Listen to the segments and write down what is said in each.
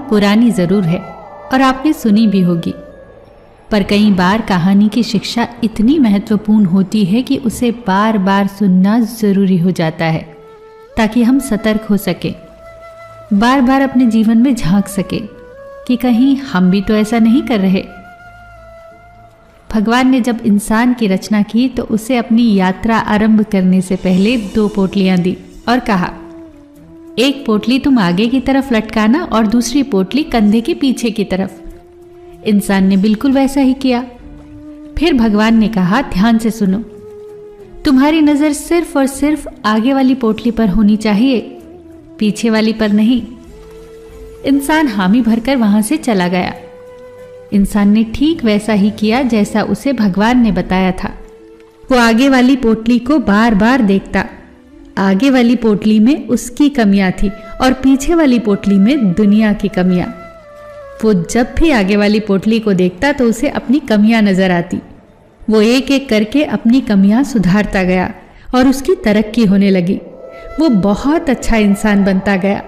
पुरानी ज़रूर है और आपने सुनी भी होगी, पर कई बार कहानी की शिक्षा इतनी महत्वपूर्ण होती है कि उसे बार बार सुनना ज़रूरी हो जाता है ताकि हम सतर्क हो सकें, बार बार अपने जीवन में झांक सकें कि कहीं हम भी तो ऐसा नहीं कर रहे। भगवान ने जब इंसान की रचना की तो उसे अपनी यात्रा आरंभ करने से पहले 2 पोटलियां दी और कहा, एक पोटली तुम आगे की तरफ लटकाना और दूसरी पोटली कंधे के पीछे की तरफ। इंसान ने बिल्कुल वैसा ही किया। फिर भगवान ने कहा, ध्यान से सुनो, तुम्हारी नजर सिर्फ और सिर्फ आगे वाली पोटली पर होनी चाहिए, पीछे वाली पर नहीं। इंसान हामी भरकर वहां से चला गया। इंसान ने ठीक वैसा ही किया जैसा उसे भगवान ने बताया था। वो आगे वाली पोटली को बार बार देखता। आगे वाली पोटली में उसकी कमियां थी और पीछे वाली पोटली में दुनिया की कमियां। वो जब भी आगे वाली पोटली को देखता तो उसे अपनी कमियां नजर आती। वो एक एक करके अपनी कमियां सुधारता गया और उसकी तरक्की होने लगी। वो बहुत अच्छा इंसान बनता गया,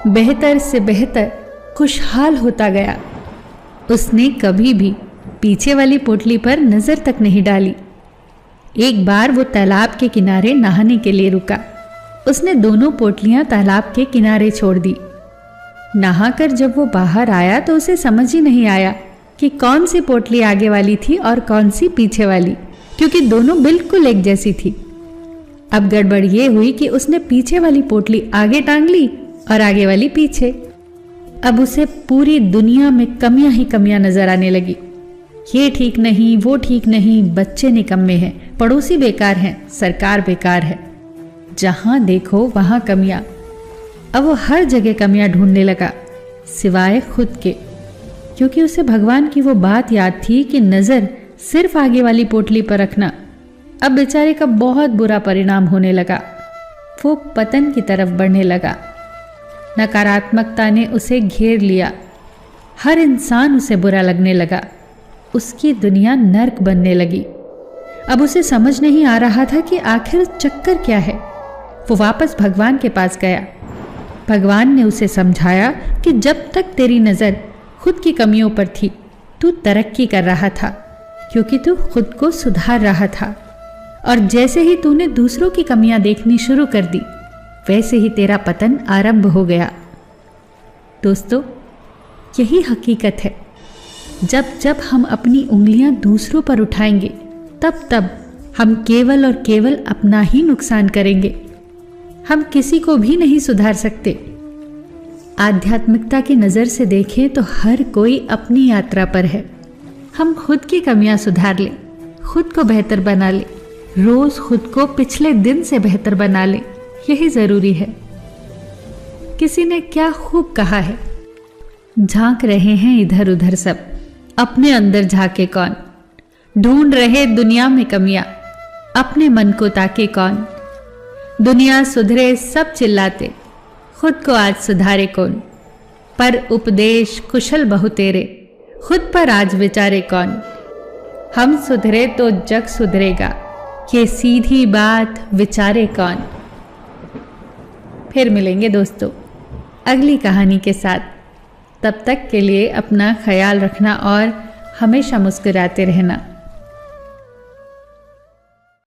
बेहतर से बेहतर, खुशहाल होता गया। उसने कभी भी पीछे वाली पोटली पर नजर तक नहीं डाली। एक बार वो तालाब के किनारे नहाने के लिए रुका। उसने दोनों पोटलियां तालाब के किनारे छोड़ दी। नहाकर जब वो बाहर आया तो उसे समझ ही नहीं आया कि कौन सी पोटली आगे वाली थी और कौन सी पीछे वाली, क्योंकि दोनों बिल्कुल एक जैसी थी। अब गड़बड़ ये हुई कि उसने पीछे वाली पोटली आगे टांग ली और आगे वाली पीछे। अब उसे पूरी दुनिया में कमियां ही कमियां नजर आने लगी। ये ठीक नहीं, वो ठीक नहीं, बच्चे निकम्मे हैं, पड़ोसी बेकार हैं, सरकार बेकार है। जहां देखो वहां कमियां। अब वो हर जगह कमियां ढूंढने लगा सिवाय खुद के, क्योंकि उसे भगवान की वो बात याद थी कि नजर सिर्फ आगे वाली पोटली पर रखना। अब बेचारे का बहुत बुरा परिणाम होने लगा। वो पतन की तरफ बढ़ने लगा। नकारात्मकता ने उसे घेर लिया। हर इंसान उसे बुरा लगने लगा। उसकी दुनिया नर्क बनने लगी। अब उसे समझ नहीं आ रहा था कि आखिर चक्कर क्या है। वो वापस भगवान के पास गया। भगवान ने उसे समझाया कि जब तक तेरी नज़र खुद की कमियों पर थी, तू तरक्की कर रहा था, क्योंकि तू खुद को सुधार रहा था। और जैसे ही तूने दूसरों की कमियां देखनी शुरू कर दी, वैसे ही तेरा पतन आरंभ हो गया। दोस्तों, यही हकीकत है। जब जब हम अपनी उंगलियां दूसरों पर उठाएंगे, तब तब हम केवल और केवल अपना ही नुकसान करेंगे। हम किसी को भी नहीं सुधार सकते। आध्यात्मिकता की नज़र से देखें तो हर कोई अपनी यात्रा पर है। हम खुद की कमियां सुधार लें, खुद को बेहतर बना लें, रोज खुद को पिछले दिन से बेहतर बना लें, यही ज़रूरी है। किसी ने क्या खूब कहा है, झांक रहे हैं इधर उधर सब, अपने अंदर झांके कौन, ढूंढ रहे दुनिया में कमियां, अपने मन को ताके कौन, दुनिया सुधरे सब चिल्लाते, खुद को आज सुधारे कौन, पर उपदेश कुशल बहु तेरे, खुद पर आज विचारे कौन, हम सुधरे तो जग सुधरेगा, ये सीधी बात विचारे कौन। फिर मिलेंगे दोस्तों अगली कहानी के साथ। तब तक के लिए अपना ख्याल रखना और हमेशा मुस्कुराते रहना।